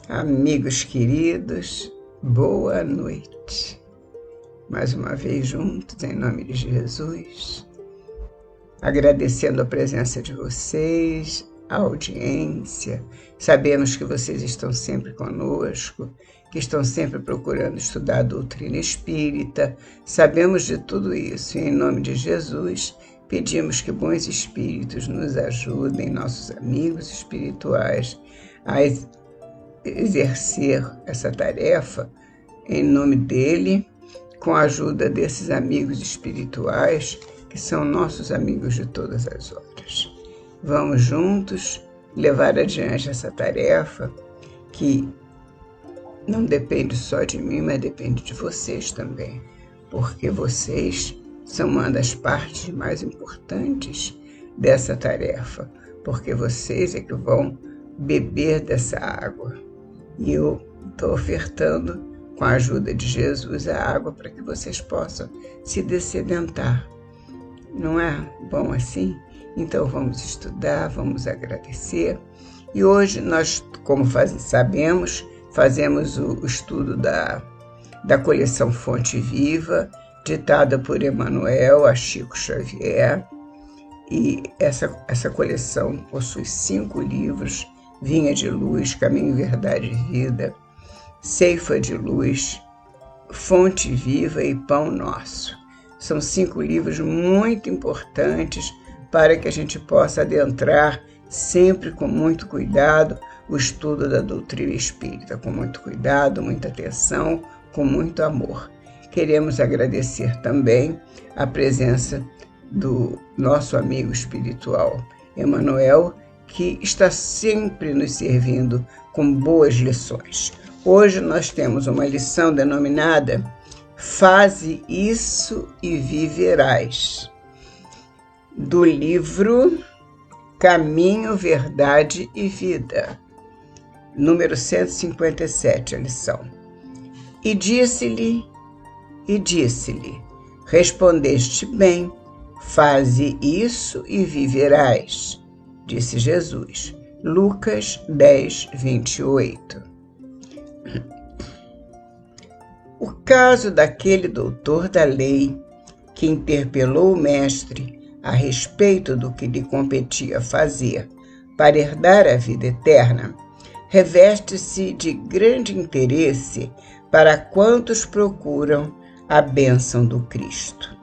Amigos queridos, boa noite. Mais uma vez juntos, em nome de Jesus, agradecendo a presença de vocês, a audiência. Sabemos que vocês estão sempre conosco, que estão sempre procurando estudar a doutrina espírita. Sabemos de tudo isso e, em nome de Jesus, pedimos que bons espíritos nos ajudem, nossos amigos espirituais, a exercer essa tarefa em nome dele, com a ajuda desses amigos espirituais, que são nossos amigos de todas as horas. Vamos juntos levar adiante essa tarefa que não depende só de mim, mas depende de vocês também, porque vocês são uma das partes mais importantes dessa tarefa, porque vocês é que vão beber dessa água. E eu estou ofertando, com a ajuda de Jesus, a água para que vocês possam se dessedentar. Não é bom assim? Então vamos estudar, vamos agradecer. E hoje nós, como sabemos, fazemos o estudo da coleção Fonte Viva, ditada por Emmanuel a Chico Xavier. E essa coleção possui 5 livros: Vinha de Luz, Caminho, Verdade e Vida, Ceifa de Luz, Fonte Viva e Pão Nosso. São 5 livros muito importantes para que a gente possa adentrar sempre com muito cuidado o estudo da doutrina espírita, com muito cuidado, muita atenção, com muito amor. Queremos agradecer também a presença do nosso amigo espiritual, Emmanuel, que está sempre nos servindo com boas lições. Hoje nós temos uma lição denominada Faze Isso e Viverás, do livro Caminho, Verdade e Vida, número 157, a lição. E disse-lhe, respondeste bem, faze isso e viverás, disse Jesus. Lucas 10, 28. O caso daquele doutor da lei que interpelou o mestre a respeito do que lhe competia fazer para herdar a vida eterna reveste-se de grande interesse para quantos procuram a bênção do Cristo.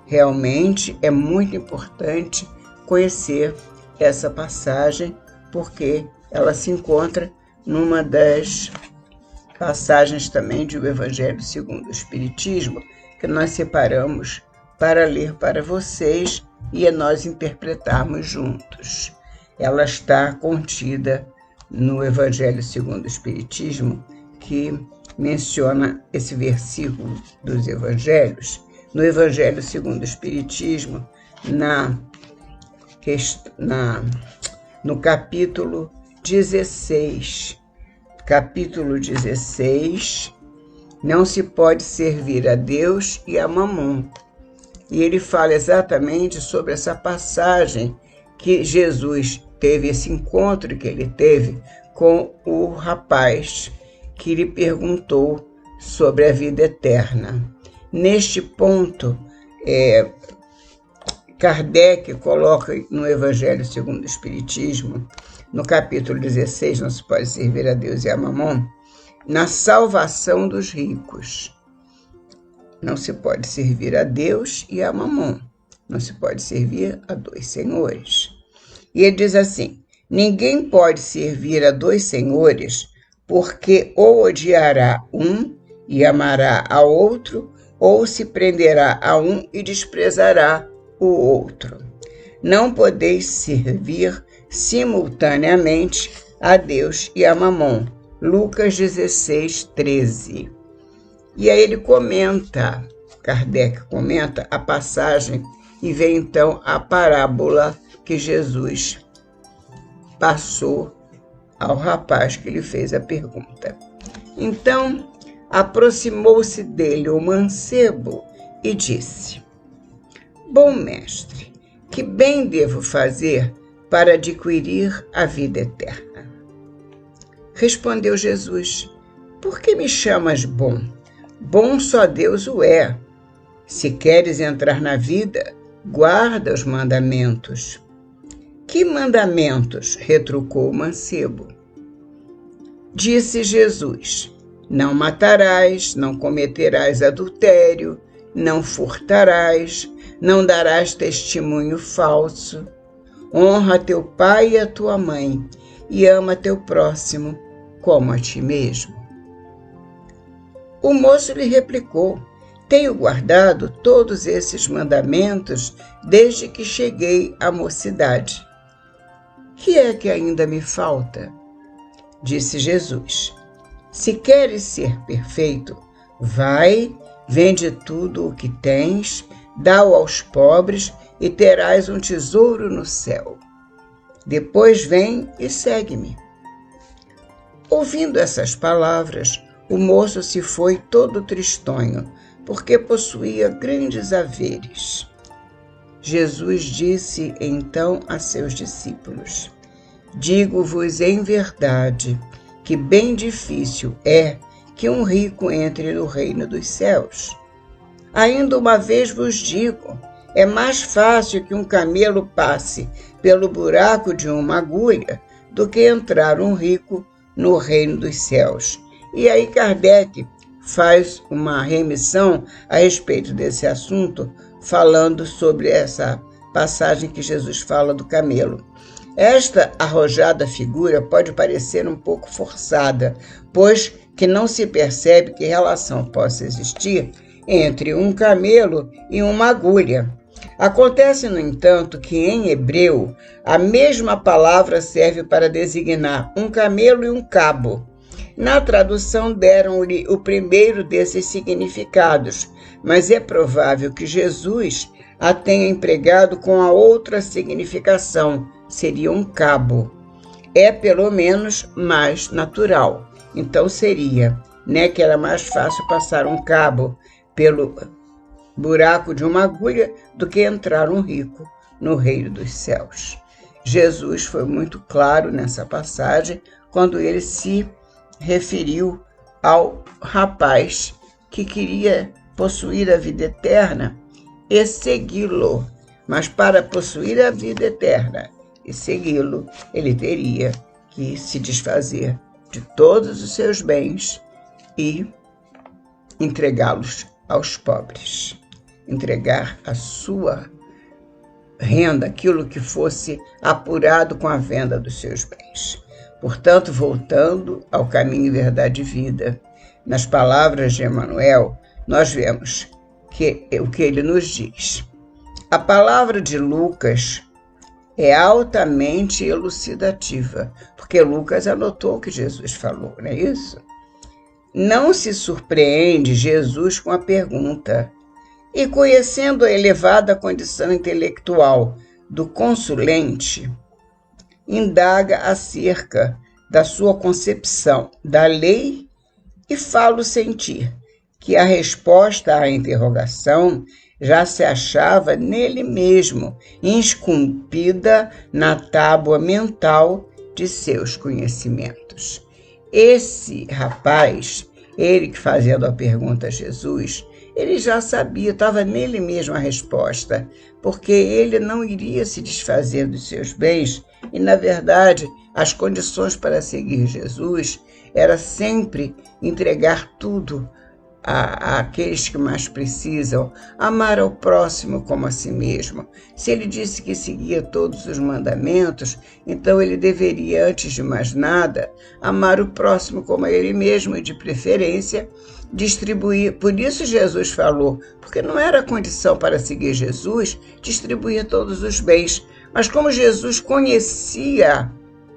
Realmente é muito importante conhecer essa passagem, porque ela se encontra numa das passagens também do Evangelho segundo o Espiritismo, que nós separamos para ler para vocês e nós interpretarmos juntos. Ela está contida no Evangelho segundo o Espiritismo, que menciona esse versículo dos Evangelhos. No Evangelho segundo o Espiritismo, no capítulo 16. Capítulo 16, não se pode servir a Deus e a Mamon. E ele fala exatamente sobre essa passagem que Jesus teve, esse encontro que ele teve com o rapaz que lhe perguntou sobre a vida eterna. Neste ponto, Kardec coloca no Evangelho segundo o Espiritismo, no capítulo 16, não se pode servir a Deus e a Mamon, na salvação dos ricos. Não se pode servir a Deus e a Mamon. Não se pode servir a 2 senhores. E ele diz assim: ninguém pode servir a 2 senhores, porque ou odiará um e amará a outro, ou se prenderá a um e desprezará o outro. Não podeis servir simultaneamente a Deus e a Mamon. Lucas 16, 13. E aí ele comenta, Kardec comenta a passagem e vem então a parábola que Jesus passou ao rapaz que lhe fez a pergunta. Então, aproximou-se dele o mancebo e disse: bom mestre, que bem devo fazer para adquirir a vida eterna? Respondeu Jesus: Por que me chamas bom? Bom só Deus o é. Se queres entrar na vida, guarda os mandamentos. Que mandamentos? Retrucou o mancebo. Disse Jesus: Não matarás, não cometerás adultério, não furtarás, não darás testemunho falso. Honra teu pai e a tua mãe, e ama teu próximo como a ti mesmo. O moço lhe replicou: Tenho guardado todos esses mandamentos desde que cheguei à mocidade. Que é que ainda me falta? Disse Jesus: Se queres ser perfeito, vai, vende tudo o que tens, dá-o aos pobres e terás um tesouro no céu. Depois vem e segue-me. Ouvindo essas palavras, o moço se foi todo tristonho, porque possuía grandes haveres. Jesus disse então a seus discípulos: Digo-vos em verdade que bem difícil é que um rico entre no reino dos céus. Ainda uma vez vos digo, é mais fácil que um camelo passe pelo buraco de uma agulha do que entrar um rico no reino dos céus. E aí Kardec faz uma remissão a respeito desse assunto, falando sobre essa passagem que Jesus fala do camelo. Esta arrojada figura pode parecer um pouco forçada, pois que não se percebe que relação possa existir entre um camelo e uma agulha. Acontece, no entanto, que em hebreu a mesma palavra serve para designar um camelo e um cabo. Na tradução deram-lhe o primeiro desses significados, mas é provável que Jesus a tenha empregado com a outra significação, seria um cabo. É pelo menos mais natural. Então seria, que era mais fácil passar um cabo pelo buraco de uma agulha do que entrar um rico no reino dos céus. Jesus foi muito claro nessa passagem quando ele se referiu ao rapaz que queria possuir a vida eterna e segui-lo. Mas para possuir a vida eterna e segui-lo, ele teria que se desfazer de todos os seus bens e entregá-los aos pobres. Entregar a sua renda, aquilo que fosse apurado com a venda dos seus bens. Portanto, voltando ao caminho, verdade e vida, nas palavras de Emmanuel, nós vemos o que ele nos diz. A palavra de Lucas é altamente elucidativa, porque Lucas anotou o que Jesus falou, não é isso? Não se surpreende Jesus com a pergunta: e conhecendo a elevada condição intelectual do consulente, indaga acerca da sua concepção da lei e fala-o sentir que a resposta à interrogação já se achava nele mesmo, esculpida na tábua mental de seus conhecimentos. Esse rapaz, ele que fazendo a pergunta a Jesus, ele já sabia, estava nele mesmo a resposta, porque ele não iria se desfazer dos seus bens e, na verdade, as condições para seguir Jesus era sempre entregar tudo àqueles que mais precisam, amar ao próximo como a si mesmo. Se ele disse que seguia todos os mandamentos, então ele deveria, antes de mais nada, amar o próximo como a ele mesmo e, de preferência, distribuir. Por isso Jesus falou, porque não era condição para seguir Jesus distribuir todos os bens. Mas como Jesus conhecia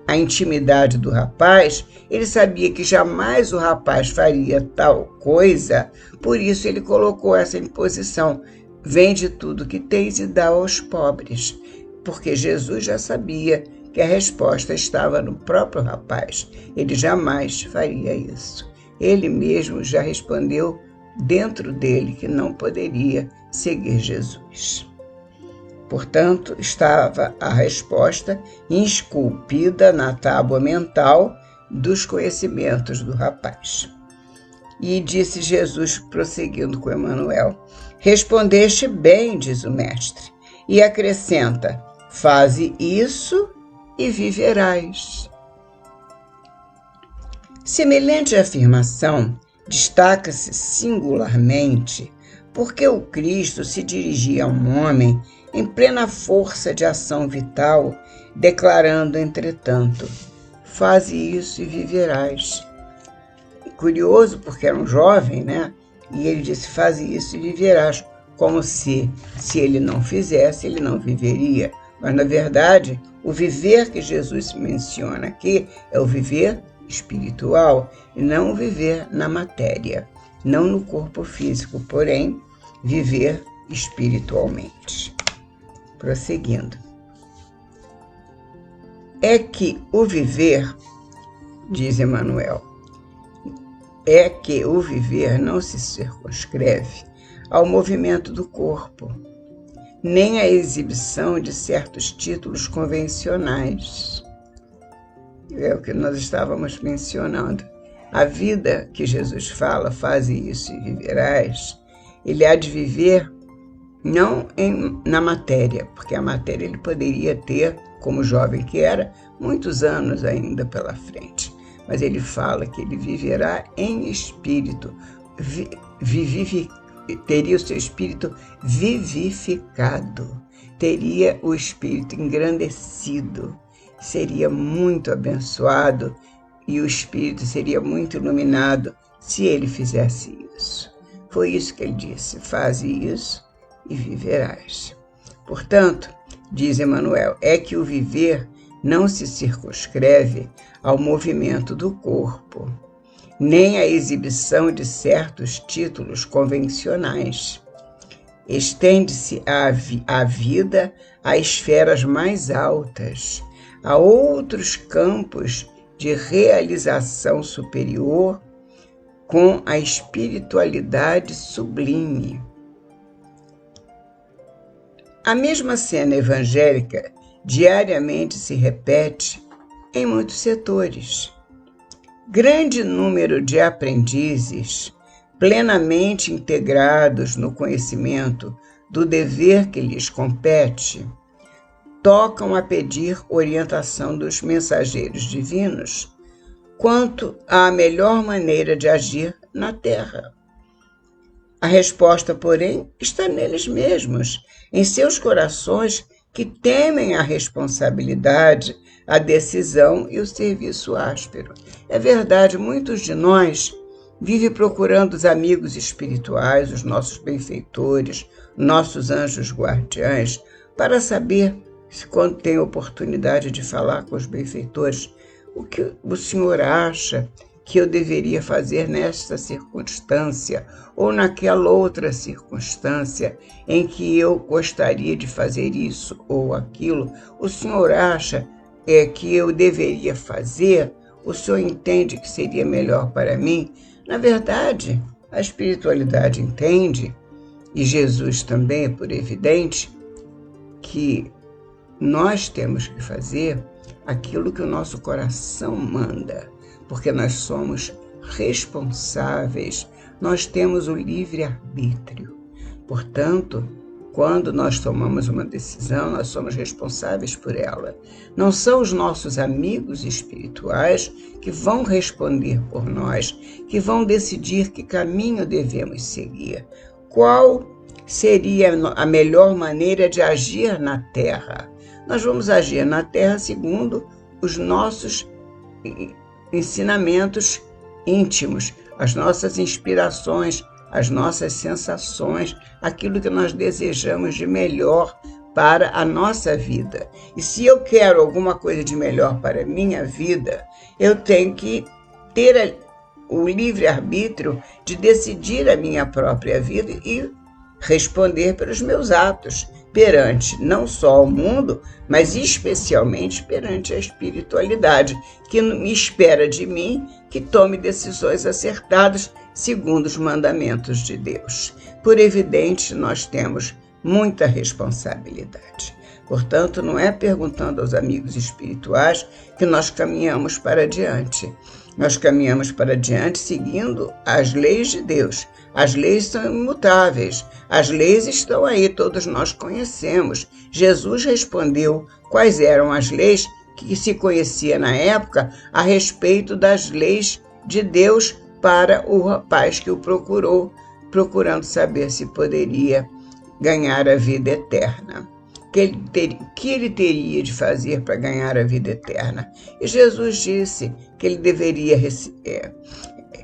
a intimidade do rapaz, ele sabia que jamais o rapaz faria tal coisa, por isso ele colocou essa imposição: vende tudo que tens e dá aos pobres, porque Jesus já sabia que a resposta estava no próprio rapaz, ele jamais faria isso. Ele mesmo já respondeu dentro dele que não poderia seguir Jesus. Portanto, estava a resposta esculpida na tábua mental dos conhecimentos do rapaz. E disse Jesus, prosseguindo com Emanuel: respondeste bem, diz o mestre, e acrescenta: faze isso e viverás. Semelhante afirmação destaca-se singularmente porque o Cristo se dirigia a um homem em plena força de ação vital, declarando, entretanto: faze isso e viverás. Curioso, porque era um jovem, né? E ele disse: faze isso e viverás, como se ele não fizesse, ele não viveria. Mas, na verdade, o viver que Jesus menciona aqui é o viver espiritual e não o viver na matéria, não no corpo físico, porém, viver espiritualmente. Prosseguindo. É que o viver, diz Emanuel, é que o viver não se circunscreve ao movimento do corpo, nem à exibição de certos títulos convencionais. É o que nós estávamos mencionando. A vida que Jesus fala, faze isso e viverás, ele há de viver não na matéria, porque a matéria ele poderia ter, como jovem que era, muitos anos ainda pela frente. Mas ele fala que ele viverá em espírito, teria o seu espírito vivificado, teria o espírito engrandecido, seria muito abençoado e o espírito seria muito iluminado se ele fizesse isso. Foi isso que ele disse: faze isso e viverás. Portanto, diz Emanuel, é que o viver não se circunscreve ao movimento do corpo, nem à exibição de certos títulos convencionais. Estende-se a vida a esferas mais altas, a outros campos de realização superior com a espiritualidade sublime. A mesma cena evangélica diariamente se repete em muitos setores. Grande número de aprendizes, plenamente integrados no conhecimento do dever que lhes compete, tocam a pedir orientação dos mensageiros divinos quanto à melhor maneira de agir na Terra. A resposta, porém, está neles mesmos, em seus corações que temem a responsabilidade, a decisão e o serviço áspero. É verdade, muitos de nós vivem procurando os amigos espirituais, os nossos benfeitores, nossos anjos guardiães, para saber se, quando tem oportunidade de falar com os benfeitores, o que o Senhor acha que eu deveria fazer nesta circunstância ou naquela outra circunstância em que eu gostaria de fazer isso ou aquilo. O Senhor acha que eu deveria fazer? O Senhor entende que seria melhor para mim? Na verdade, a espiritualidade entende, e Jesus também é por evidente, que nós temos que fazer aquilo que o nosso coração manda, porque nós somos responsáveis, nós temos o livre-arbítrio. Portanto, quando nós tomamos uma decisão, nós somos responsáveis por ela. Não são os nossos amigos espirituais que vão responder por nós, que vão decidir que caminho devemos seguir. Qual seria a melhor maneira de agir na Terra? Nós vamos agir na Terra segundo os nossos ensinamentos íntimos, as nossas inspirações, as nossas sensações, aquilo que nós desejamos de melhor para a nossa vida. E se eu quero alguma coisa de melhor para a minha vida, eu tenho que ter o livre-arbítrio de decidir a minha própria vida e responder pelos meus atos, perante não só o mundo, mas especialmente perante a espiritualidade, que me espera de mim que tome decisões acertadas segundo os mandamentos de Deus. Por evidente, nós temos muita responsabilidade. Portanto, não é perguntando aos amigos espirituais que nós caminhamos para adiante. Nós caminhamos para adiante seguindo as leis de Deus. As leis são imutáveis. As leis estão aí, todos nós conhecemos. Jesus respondeu quais eram as leis que se conhecia na época a respeito das leis de Deus para o rapaz que o procurou, procurando saber se poderia ganhar a vida eterna. O que ele teria de fazer para ganhar a vida eterna? E Jesus disse que ele deveria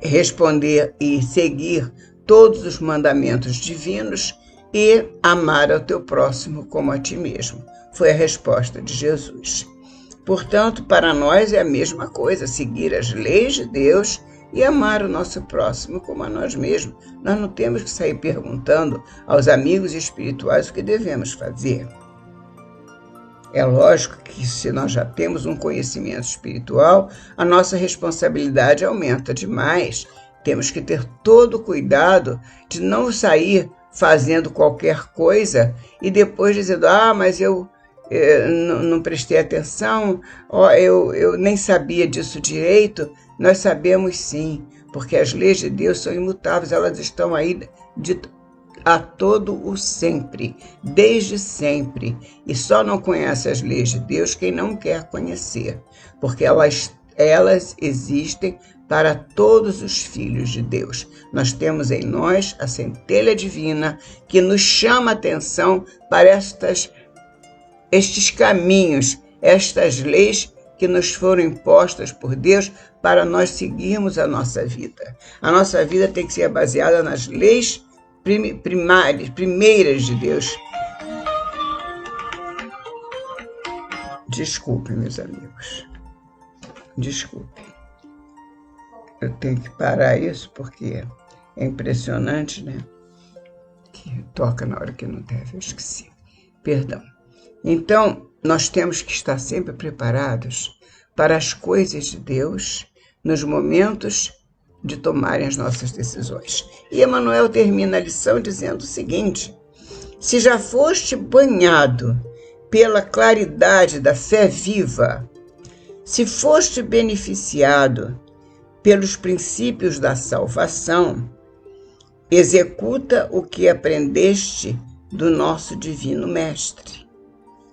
responder e seguir todos os mandamentos divinos e amar ao teu próximo como a ti mesmo. Foi a resposta de Jesus. Portanto, para nós é a mesma coisa, seguir as leis de Deus e amar o nosso próximo como a nós mesmos. Nós não temos que sair perguntando aos amigos espirituais o que devemos fazer. É lógico que se nós já temos um conhecimento espiritual, a nossa responsabilidade aumenta demais. Temos que ter todo o cuidado de não sair fazendo qualquer coisa e depois dizendo, mas eu não prestei atenção, eu nem sabia disso direito. Nós sabemos sim, porque as leis de Deus são imutáveis, elas estão aí a todo o sempre, desde sempre. E só não conhece as leis de Deus quem não quer conhecer, porque elas existem para todos os filhos de Deus. Nós temos em nós a centelha divina que nos chama a atenção para estes caminhos, estas leis que nos foram impostas por Deus para nós seguirmos a nossa vida. A nossa vida tem que ser baseada nas leis primeiras de Deus. Desculpem, meus amigos. Desculpem. Eu tenho que parar isso porque é impressionante, né? Que toca na hora que não deve, eu esqueci. Perdão. Então, nós temos que estar sempre preparados para as coisas de Deus nos momentos de tomarem as nossas decisões. E Emmanuel termina a lição dizendo o seguinte: se já foste banhado pela claridade da fé viva, se foste beneficiado pelos princípios da salvação, executa o que aprendeste do nosso Divino Mestre.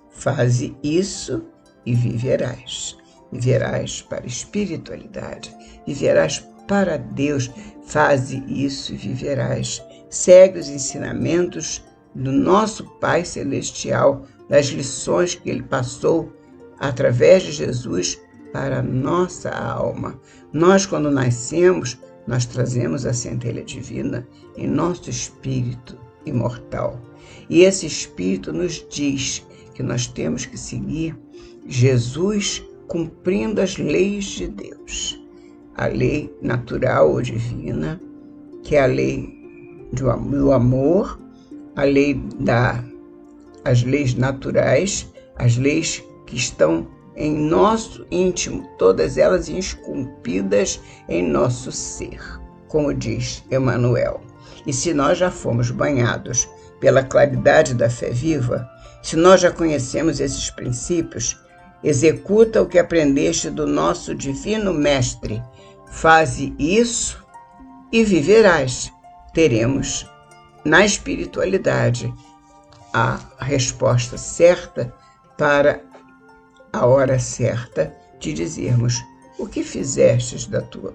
Faze isso e viverás. Viverás para a espiritualidade, viverás para Deus. Faze isso e viverás. Segue os ensinamentos do nosso Pai Celestial, das lições que Ele passou através de Jesus para a nossa alma. Nós, quando nascemos, nós trazemos a centelha divina em nosso espírito imortal. E esse espírito nos diz que nós temos que seguir Jesus cumprindo as leis de Deus. A lei natural ou divina, que é a lei do amor, as leis naturais, as leis que estão em nosso íntimo, todas elas esculpidas em nosso ser, como diz Emmanuel. E se nós já fomos banhados pela claridade da fé viva, se nós já conhecemos esses princípios, executa o que aprendeste do nosso Divino Mestre. Faze isso e viverás. Teremos na espiritualidade a resposta certa para a hora certa de dizermos o que fizestes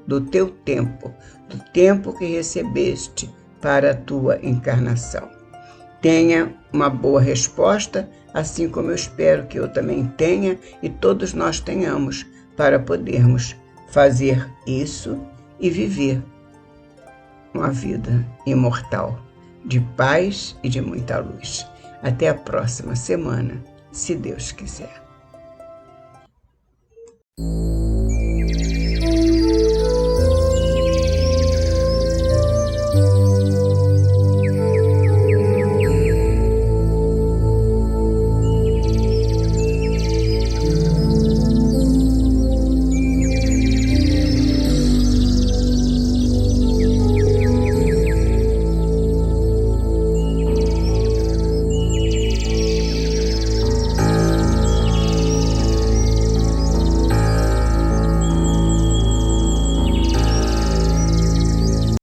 do teu tempo, do tempo que recebeste para a tua encarnação. Tenha uma boa resposta, assim como eu espero que eu também tenha e todos nós tenhamos, para podermos fazer isso e viver uma vida imortal, de paz e de muita luz. Até a próxima semana, se Deus quiser.